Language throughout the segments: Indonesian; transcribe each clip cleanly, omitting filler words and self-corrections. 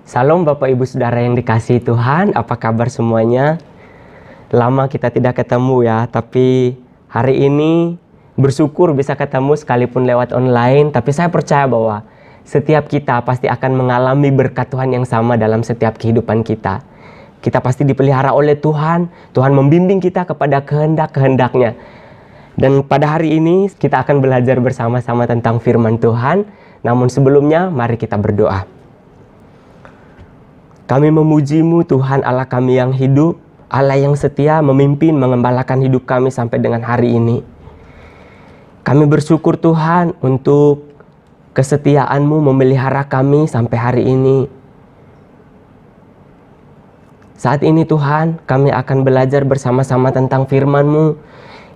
Salam Bapak Ibu Saudara yang dikasihi Tuhan, apa kabar semuanya? Lama kita tidak ketemu ya, tapi hari ini bersyukur bisa ketemu sekalipun lewat online. Tapi saya percaya bahwa setiap kita pasti akan mengalami berkat Tuhan yang sama dalam setiap kehidupan kita. Kita pasti dipelihara oleh Tuhan, Tuhan membimbing kita kepada kehendak-kehendaknya. Dan pada hari ini kita akan belajar bersama-sama tentang firman Tuhan. Namun sebelumnya mari kita berdoa. Kami memuji-Mu Tuhan Allah kami yang hidup, Allah yang setia memimpin mengembalakan hidup kami sampai dengan hari ini. Kami bersyukur Tuhan untuk kesetiaan-Mu memelihara kami sampai hari ini. Saat ini Tuhan kami akan belajar bersama-sama tentang firman-Mu.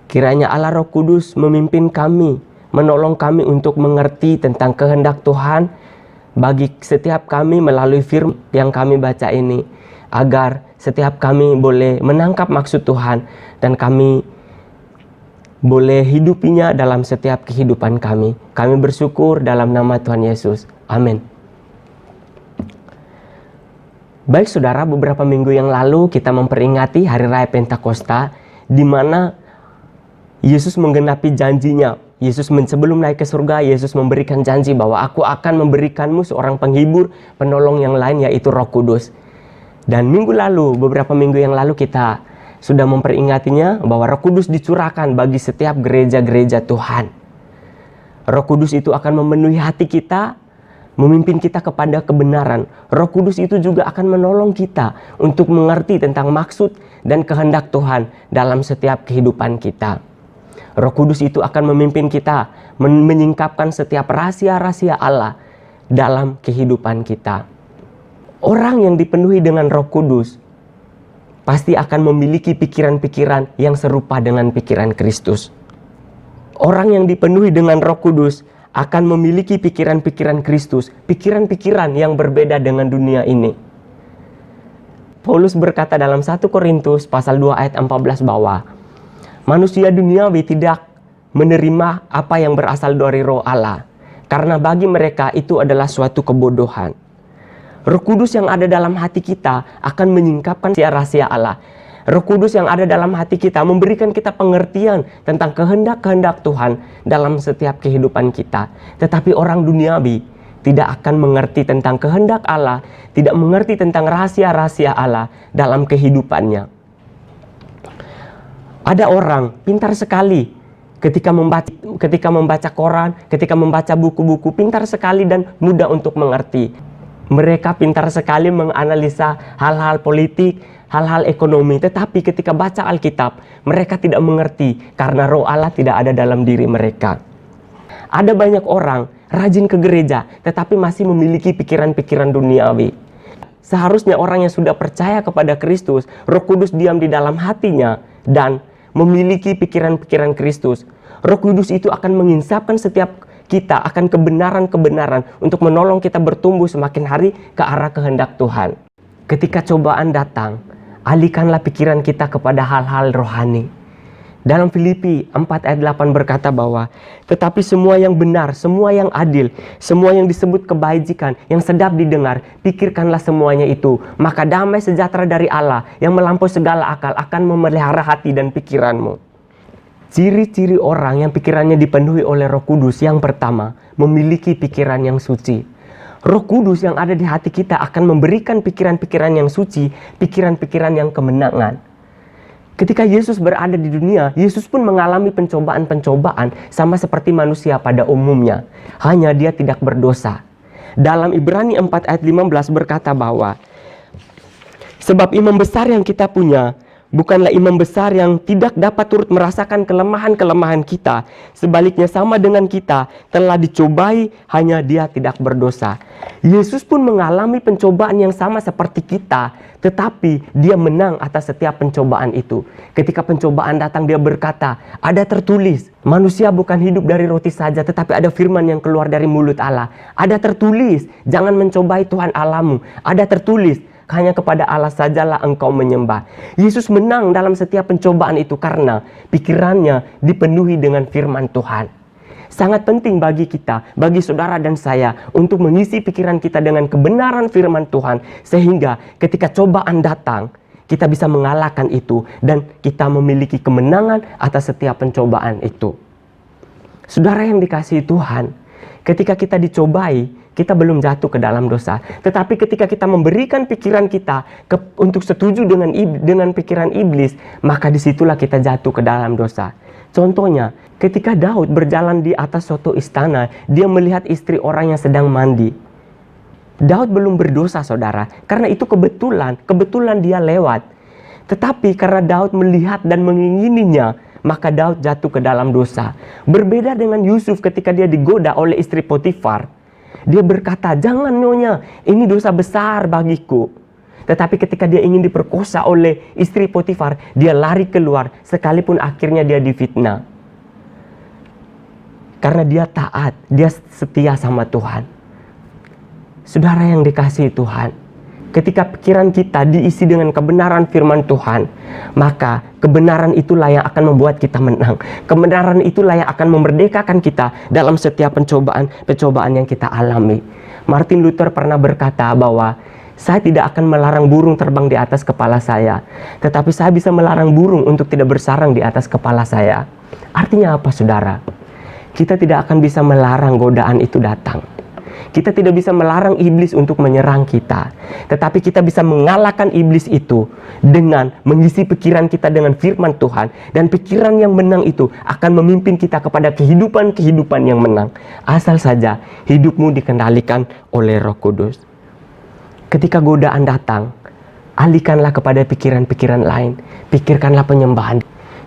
Kiranya Allah Roh Kudus memimpin kami, menolong kami untuk mengerti tentang kehendak Tuhan bagi setiap kami melalui firman yang kami baca ini, agar setiap kami boleh menangkap maksud Tuhan dan kami boleh hidupinya dalam setiap kehidupan kami. Kami bersyukur dalam nama Tuhan Yesus. Amin. Baik saudara, beberapa minggu yang lalu kita memperingati Hari Raya Pentakosta, di mana Yesus menggenapi janjinya. Yesus sebelum naik ke surga, Yesus memberikan janji bahwa aku akan memberikanmu seorang penghibur, penolong yang lain, yaitu Roh Kudus. Dan beberapa minggu yang lalu kita sudah memperingatinya bahwa Roh Kudus dicurahkan bagi setiap gereja-gereja Tuhan. Roh Kudus itu akan memenuhi hati kita, memimpin kita kepada kebenaran. Roh Kudus itu juga akan menolong kita untuk mengerti tentang maksud dan kehendak Tuhan dalam setiap kehidupan kita. Roh Kudus itu akan memimpin kita menyingkapkan setiap rahasia-rahasia Allah dalam kehidupan kita. Orang yang dipenuhi dengan Roh Kudus pasti akan memiliki pikiran-pikiran yang serupa dengan pikiran Kristus. Orang yang dipenuhi dengan Roh Kudus akan memiliki pikiran-pikiran Kristus, pikiran-pikiran yang berbeda dengan dunia ini. Paulus berkata dalam 1 Korintus pasal 2 ayat 14 bahwa manusia duniawi tidak menerima apa yang berasal dari Roh Allah, karena bagi mereka itu adalah suatu kebodohan. Roh Kudus yang ada dalam hati kita akan menyingkapkan rahasia Allah. Roh Kudus yang ada dalam hati kita memberikan kita pengertian tentang kehendak-kehendak Tuhan dalam setiap kehidupan kita. Tetapi orang duniawi tidak akan mengerti tentang kehendak Allah, tidak mengerti tentang rahasia-rahasia Allah dalam kehidupannya. Ada orang pintar sekali ketika membaca koran, ketika membaca buku-buku, pintar sekali dan mudah untuk mengerti. Mereka pintar sekali menganalisa hal-hal politik, hal-hal ekonomi, tetapi ketika baca Alkitab, mereka tidak mengerti karena Roh Allah tidak ada dalam diri mereka. Ada banyak orang rajin ke gereja, tetapi masih memiliki pikiran-pikiran duniawi. Seharusnya orang yang sudah percaya kepada Kristus, Roh Kudus diam di dalam hatinya dan memiliki pikiran-pikiran Kristus. Roh Kudus itu akan menginsapkan setiap kita akan kebenaran-kebenaran untuk menolong kita bertumbuh semakin hari ke arah kehendak Tuhan. Ketika cobaan datang, alihkanlah pikiran kita kepada hal-hal rohani. Dalam Filipi 4 ayat 8 berkata bahwa tetapi semua yang benar, semua yang adil, semua yang disebut kebajikan, yang sedap didengar, pikirkanlah semuanya itu. Maka damai sejahtera dari Allah yang melampaui segala akal akan memelihara hati dan pikiranmu. Ciri-ciri orang yang pikirannya dipenuhi oleh Roh Kudus, yang pertama, memiliki pikiran yang suci. Roh Kudus yang ada di hati kita akan memberikan pikiran-pikiran yang suci, pikiran-pikiran yang kemenangan. Ketika Yesus berada di dunia, Yesus pun mengalami pencobaan-pencobaan sama seperti manusia pada umumnya. Hanya dia tidak berdosa. Dalam Ibrani 4 ayat 15 berkata bahwa sebab imam besar yang kita punya bukanlah imam besar yang tidak dapat turut merasakan kelemahan-kelemahan kita. Sebaliknya sama dengan kita telah dicobai, hanya dia tidak berdosa. Yesus pun mengalami pencobaan yang sama seperti kita, tetapi dia menang atas setiap pencobaan itu. Ketika pencobaan datang, dia berkata, ada tertulis, manusia bukan hidup dari roti saja, tetapi ada firman yang keluar dari mulut Allah. Ada tertulis, jangan mencobai Tuhan Allahmu. Ada tertulis, hanya kepada Allah sajalah engkau menyembah. Yesus menang dalam setiap pencobaan itu karena pikirannya dipenuhi dengan firman Tuhan. Sangat penting bagi kita, bagi saudara dan saya, untuk mengisi pikiran kita dengan kebenaran firman Tuhan, sehingga ketika cobaan datang, kita bisa mengalahkan itu dan kita memiliki kemenangan atas setiap pencobaan itu. Saudara yang dikasihi Tuhan, ketika kita dicobai, kita belum jatuh ke dalam dosa. Tetapi ketika kita memberikan pikiran kita untuk setuju dengan pikiran iblis, maka disitulah kita jatuh ke dalam dosa. Contohnya, ketika Daud berjalan di atas suatu istana, dia melihat istri orang yang sedang mandi. Daud belum berdosa, saudara, karena itu kebetulan dia lewat. Tetapi karena Daud melihat dan mengingininya, maka Daud jatuh ke dalam dosa. Berbeda dengan Yusuf ketika dia digoda oleh istri Potifar. Dia berkata, "Jangan nyonya, ini dosa besar bagiku." Tetapi ketika dia ingin diperkosa oleh istri Potifar, dia lari keluar sekalipun akhirnya dia difitnah. Karena dia taat, dia setia sama Tuhan. Saudara yang dikasihi Tuhan, ketika pikiran kita diisi dengan kebenaran firman Tuhan, maka kebenaran itulah yang akan membuat kita menang. Kebenaran itulah yang akan memerdekakan kita dalam setiap pencobaan yang kita alami. Martin Luther pernah berkata bahwa saya tidak akan melarang burung terbang di atas kepala saya, tetapi saya bisa melarang burung untuk tidak bersarang di atas kepala saya. Artinya apa, saudara? Kita tidak akan bisa melarang godaan itu datang. Kita tidak bisa melarang iblis untuk menyerang kita. Tetapi kita bisa mengalahkan iblis itu dengan mengisi pikiran kita dengan firman Tuhan. Dan pikiran yang menang itu akan memimpin kita kepada kehidupan yang menang. Asal saja hidupmu dikendalikan oleh Roh Kudus. Ketika godaan datang, alihkanlah kepada pikiran-pikiran lain. Pikirkanlah penyembahan.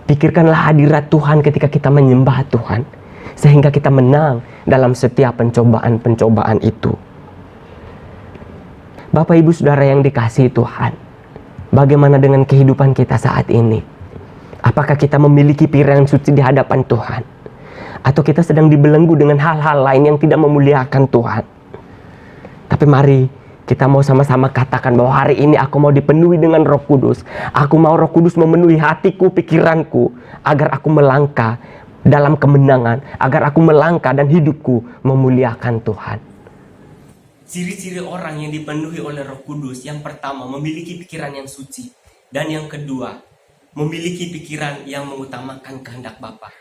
Pikirkanlah hadirat Tuhan ketika kita menyembah Tuhan. Sehingga kita menang dalam setiap pencobaan itu. Bapak, Ibu, Saudara yang dikasihi Tuhan, bagaimana dengan kehidupan kita saat ini? Apakah kita memiliki pikiran suci di hadapan Tuhan? Atau kita sedang dibelenggu dengan hal-hal lain yang tidak memuliakan Tuhan? Tapi mari kita mau sama-sama katakan bahwa hari ini aku mau dipenuhi dengan Roh Kudus. Aku mau Roh Kudus memenuhi hatiku, pikiranku, agar aku melangkah dalam kemenangan, agar aku melangkah dan hidupku memuliakan Tuhan. Ciri-ciri orang yang dipenuhi oleh Roh Kudus, yang pertama, memiliki pikiran yang suci. Dan yang kedua, memiliki pikiran yang mengutamakan kehendak Bapa.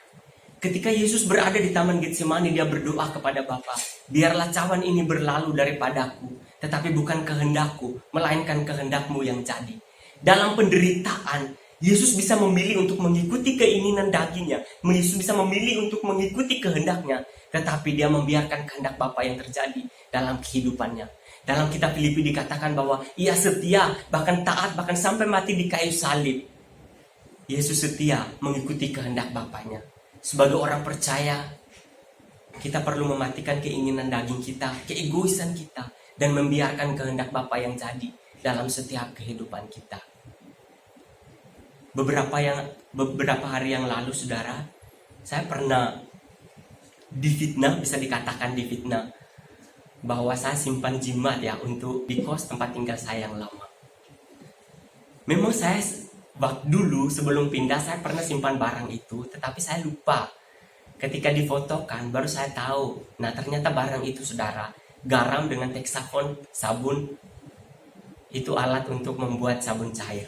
Ketika Yesus berada di Taman Getsemani, dia berdoa kepada Bapa, "Biarlah cawan ini berlalu daripadaku, tetapi bukan kehendakku, melainkan kehendakmu yang jadi." Dalam penderitaan, Yesus bisa memilih untuk mengikuti keinginan dagingnya. Yesus bisa memilih untuk mengikuti kehendaknya. Tetapi dia membiarkan kehendak Bapa yang terjadi dalam kehidupannya. Dalam kitab Filipi dikatakan bahwa ia setia, bahkan taat, bahkan sampai mati di kayu salib. Yesus setia mengikuti kehendak Bapanya. Sebagai orang percaya, kita perlu mematikan keinginan daging kita, keegoisan kita, dan membiarkan kehendak Bapa yang jadi dalam setiap kehidupan kita. Beberapa hari yang lalu, saudara, saya pernah difitnah, bisa dikatakan difitnah, bahwa saya simpan jimat ya untuk di kos tempat tinggal saya yang lama. Memang saya dulu sebelum pindah saya pernah simpan barang itu, tetapi saya lupa. Ketika difotokan baru saya tahu. Nah, ternyata barang itu, saudara, garam dengan teksafon, sabun, itu alat untuk membuat sabun cair.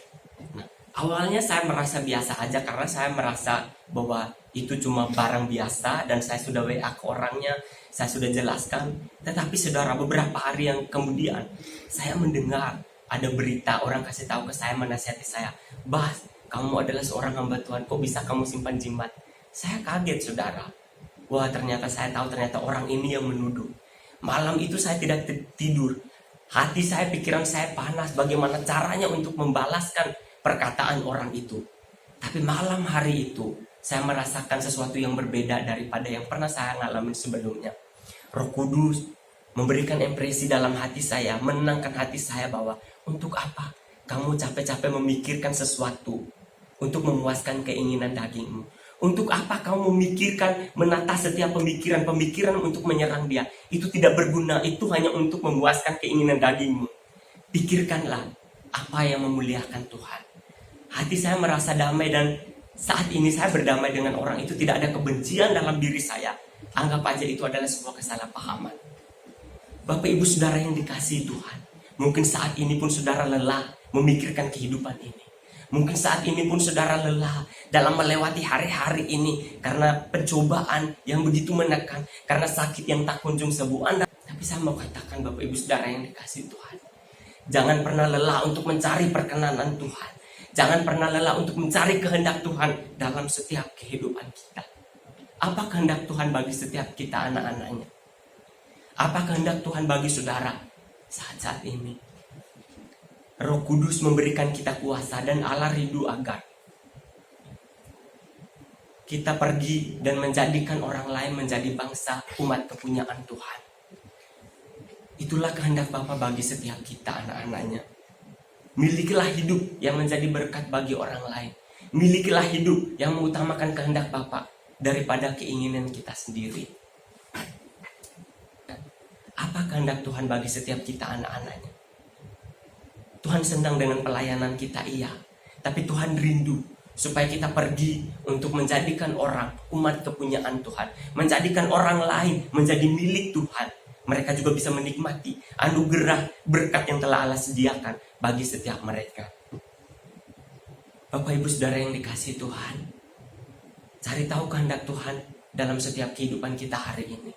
Nah, awalnya saya merasa biasa aja karena saya merasa bahwa itu cuma barang biasa dan saya sudah WA ke orangnya, saya sudah jelaskan. Tetapi saudara, beberapa hari yang kemudian saya mendengar ada berita, orang kasih tahu ke saya, menasihati saya, "Bas, kamu adalah seorang hamba Tuhan, kok bisa kamu simpan jimat?" Saya kaget, saudara. Wah, ternyata saya tahu, ternyata orang ini yang menuduh. Malam itu saya tidak tidur. Hati saya, pikiran saya panas bagaimana caranya untuk membalaskan perkataan orang itu. Tapi malam hari itu saya merasakan sesuatu yang berbeda daripada yang pernah saya ngalamin sebelumnya. Roh Kudus memberikan impresi dalam hati saya, menenangkan hati saya bahwa untuk apa kamu capek-capek memikirkan sesuatu untuk memuaskan keinginan dagingmu? Untuk apa kamu memikirkan, menata setiap pemikiran untuk menyerang dia? Itu tidak berguna, itu hanya untuk memuaskan keinginan dagingmu. Pikirkanlah apa yang memuliakan Tuhan. Hati saya merasa damai dan saat ini saya berdamai dengan orang itu. Tidak ada kebencian dalam diri saya. Anggap aja itu adalah sebuah kesalahpahaman. Bapak Ibu Saudara yang dikasihi Tuhan, mungkin saat ini pun saudara lelah memikirkan kehidupan ini. Mungkin saat ini pun saudara lelah dalam melewati hari-hari ini karena pencobaan yang begitu menekan, karena sakit yang tak kunjung sembuh. Tapi saya mau katakan Bapak Ibu Saudara yang dikasihi Tuhan, jangan pernah lelah untuk mencari perkenanan Tuhan. Jangan pernah lelah untuk mencari kehendak Tuhan dalam setiap kehidupan kita. Apa kehendak Tuhan bagi setiap kita anak-anaknya? Apa kehendak Tuhan bagi saudara saat-saat ini? Roh Kudus memberikan kita kuasa dan Allah rindu agar kita pergi dan menjadikan orang lain menjadi bangsa umat kepunyaan Tuhan. Itulah kehendak Bapa bagi setiap kita anak-anaknya. Milikilah hidup yang menjadi berkat bagi orang lain. Milikilah hidup yang mengutamakan kehendak Bapa daripada keinginan kita sendiri. Apa kehendak Tuhan bagi setiap kita anak-anaknya? Tuhan senang dengan pelayanan kita, iya. Tapi Tuhan rindu supaya kita pergi untuk menjadikan orang umat kepunyaan Tuhan. Menjadikan orang lain menjadi milik Tuhan. Mereka juga bisa menikmati anugerah berkat yang telah Allah sediakan bagi setiap mereka. Bapak Ibu Saudara yang dikasihi Tuhan, cari tahu kehendak Tuhan dalam setiap kehidupan kita hari ini.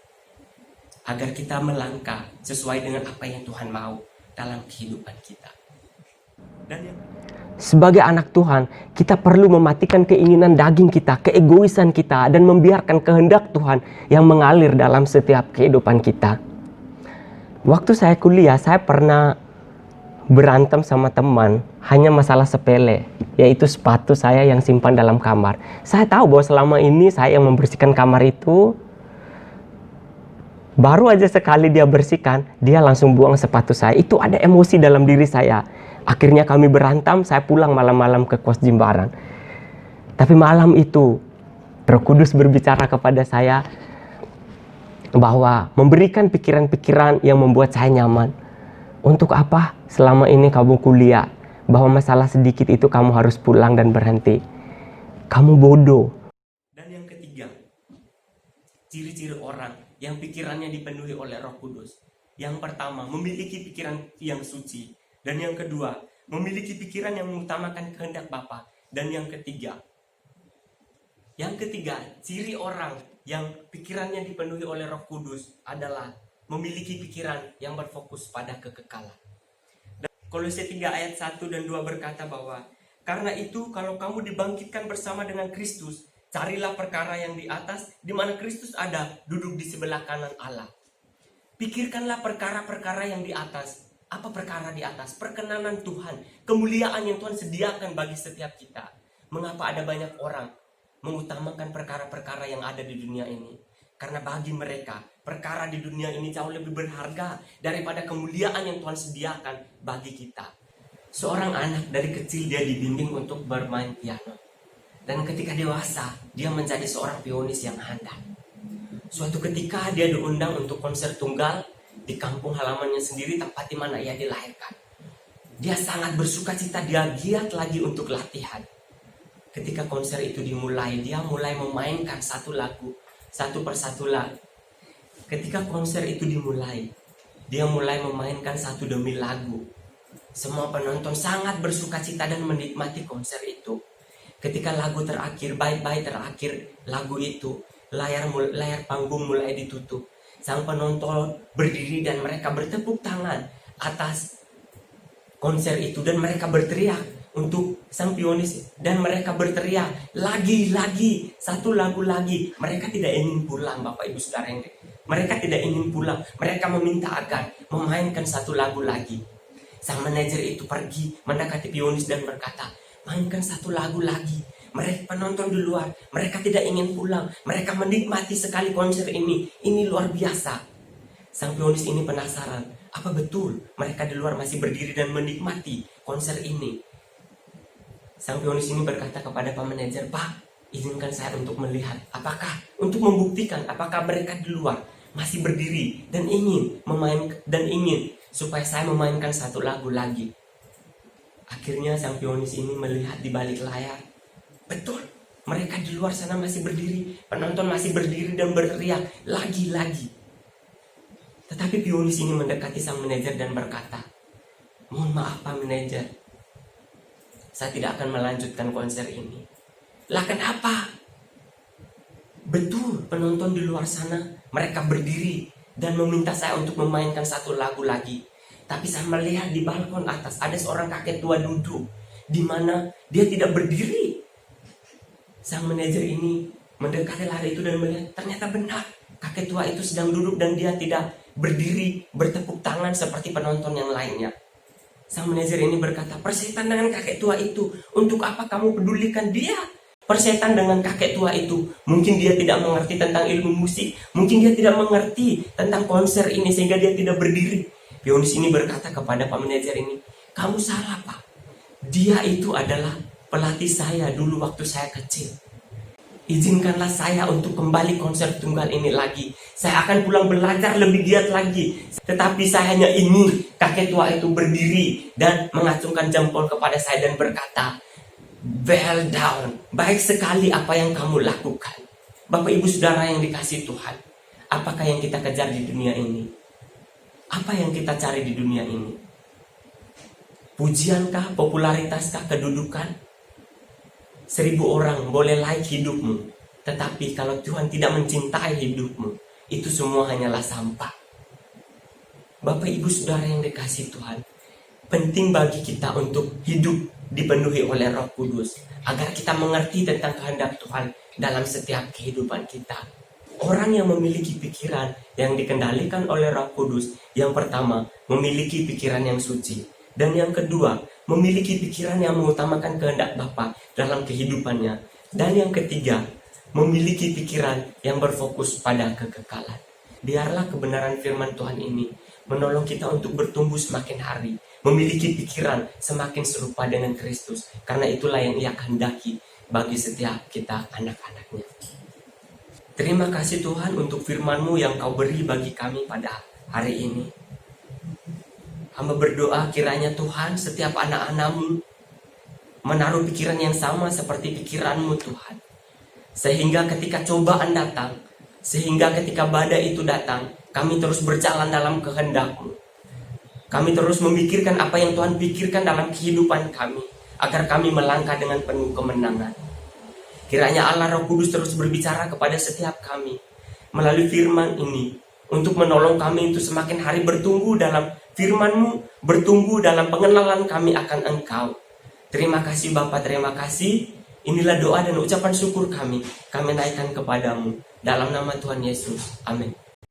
Agar kita melangkah sesuai dengan apa yang Tuhan mau dalam kehidupan kita. Sebagai anak Tuhan, kita perlu mematikan keinginan daging kita, keegoisan kita, dan membiarkan kehendak Tuhan yang mengalir dalam setiap kehidupan kita. Waktu saya kuliah, saya pernah berantem sama teman, hanya masalah sepele, yaitu sepatu saya yang simpan dalam kamar. Saya tahu bahwa selama ini saya yang membersihkan kamar itu. Baru aja sekali dia bersihkan, dia langsung buang sepatu saya. Itu ada emosi dalam diri saya. Akhirnya kami berantem, saya pulang malam-malam ke kos Jimbaran. Tapi malam itu, Roh Kudus berbicara kepada saya bahwa memberikan pikiran-pikiran yang membuat saya nyaman. Untuk apa selama ini kamu kuliah? Bahwa masalah sedikit itu kamu harus pulang dan berhenti. Kamu bodoh. Dan yang ketiga, ciri-ciri orang yang pikirannya dipenuhi oleh Roh Kudus. Yang pertama, memiliki pikiran yang suci. Dan yang kedua, memiliki pikiran yang mengutamakan kehendak Bapa. Dan yang ketiga, ciri orang yang pikirannya dipenuhi oleh Roh Kudus adalah memiliki pikiran yang berfokus pada kekekalan. Dan Kolose 3 ayat 1 dan 2 berkata bahwa, karena itu kalau kamu dibangkitkan bersama dengan Kristus, carilah perkara yang di atas, di mana Kristus ada, duduk di sebelah kanan Allah. Pikirkanlah perkara-perkara yang di atas. Apa perkara di atas? Perkenanan Tuhan, kemuliaan yang Tuhan sediakan bagi setiap kita. Mengapa ada banyak orang mengutamakan perkara-perkara yang ada di dunia ini? Karena bagi mereka, perkara di dunia ini jauh lebih berharga daripada kemuliaan yang Tuhan sediakan bagi kita. Seorang anak dari kecil dia dibimbing untuk bermain piano. Dan ketika dewasa, dia menjadi seorang pianis yang handal. Suatu ketika dia diundang untuk konser tunggal di kampung halamannya sendiri, tempat di mana ia dilahirkan. Dia sangat bersuka cita, dia giat lagi untuk latihan. Ketika konser itu dimulai, dia mulai memainkan satu lagu, satu persatu lagu. Ketika konser itu dimulai, dia mulai memainkan satu demi lagu. Semua penonton sangat bersuka cita dan menikmati konser itu. Ketika lagu terakhir, bye-bye terakhir lagu itu, layar panggung mulai ditutup. Sang penonton berdiri dan mereka bertepuk tangan atas konser itu. Dan mereka berteriak untuk sang pianis. Dan mereka berteriak, lagi, satu lagu lagi. Mereka tidak ingin pulang, Bapak Ibu Saudara. Mereka tidak ingin pulang. Mereka meminta agar memainkan satu lagu lagi. Sang manajer itu pergi mendekati pianis dan berkata, mainkan satu lagu lagi. Mereka penonton di luar, mereka tidak ingin pulang. Mereka menikmati sekali konser ini. Ini luar biasa. Sang pianis ini penasaran, apa betul mereka di luar masih berdiri dan menikmati konser ini? Sang pianis ini berkata kepada pak manajer, Pak, izinkan saya untuk melihat. Untuk membuktikan apakah mereka di luar masih berdiri dan ingin supaya saya memainkan satu lagu lagi. Akhirnya sang pianis ini melihat di balik layar. Betul, Mereka di luar sana masih berdiri, penonton masih berdiri dan berteriak lagi-lagi. Tetapi pianis ini mendekati sang manajer dan berkata, "Mohon maaf Pak Manajer, saya tidak akan melanjutkan konser ini." Lah kenapa? Betul, penonton di luar sana mereka berdiri dan meminta saya untuk memainkan satu lagu lagi. Tapi saya melihat di balkon atas ada seorang kakek tua duduk, di mana dia tidak berdiri. Sang manajer ini mendekati hari itu dan melihat ternyata benar kakek tua itu sedang duduk dan dia tidak berdiri bertepuk tangan seperti penonton yang lainnya. Sang manajer ini berkata, "Persetan dengan kakek tua itu, untuk apa kamu pedulikan dia? Persetan dengan kakek tua itu, mungkin dia tidak mengerti tentang ilmu musik, mungkin dia tidak mengerti tentang konser ini sehingga dia tidak berdiri." Pianis ini berkata kepada Pak Manajer ini, "Kamu salah Pak, dia itu adalah pelatih saya dulu waktu saya kecil. Izinkanlah saya untuk kembali konser tunggal ini lagi. Saya akan pulang belajar lebih giat lagi. Tetapi saya hanya ingin kakek tua itu berdiri dan mengacungkan jempol kepada saya dan berkata, 'Well done, baik sekali apa yang kamu lakukan.'" Bapak Ibu Saudara yang dikasihi Tuhan, apakah yang kita kejar di dunia ini? Apa yang kita cari di dunia ini? Pujiankah, popularitaskah, kedudukan? 1000 orang boleh like hidupmu, tetapi kalau Tuhan tidak mencintai hidupmu, itu semua hanyalah sampah. Bapak Ibu Saudara yang dikasihi Tuhan, penting bagi kita untuk hidup dipenuhi oleh Roh Kudus, agar kita mengerti tentang kehendak Tuhan dalam setiap kehidupan kita. Orang yang memiliki pikiran yang dikendalikan oleh Roh Kudus, yang pertama, memiliki pikiran yang suci. Dan yang kedua, memiliki pikiran yang mengutamakan kehendak Bapa dalam kehidupannya. Dan yang ketiga, memiliki pikiran yang berfokus pada kekekalan. Biarlah kebenaran firman Tuhan ini menolong kita untuk bertumbuh semakin hari, memiliki pikiran semakin serupa dengan Kristus, karena itulah yang Ia kehendaki bagi setiap kita anak-anaknya. Terima kasih Tuhan untuk firman-Mu yang Kau beri bagi kami pada hari ini. Hamba berdoa kiranya Tuhan setiap anak-anak-Mu menaruh pikiran yang sama seperti pikiran-Mu Tuhan. Sehingga ketika cobaan datang, sehingga ketika badai itu datang, kami terus berjalan dalam kehendak-Mu. Kami terus memikirkan apa yang Tuhan pikirkan dalam kehidupan kami, agar kami melangkah dengan penuh kemenangan. Kiranya Allah Roh Kudus terus berbicara kepada setiap kami melalui firman ini, untuk menolong kami itu semakin hari bertumbuh dalam firman-Mu, bertumbuh dalam pengenalan kami akan Engkau. Terima kasih Bapa, terima kasih. Inilah doa dan ucapan syukur kami naikkan kepadamu. Dalam nama Tuhan Yesus. Amin.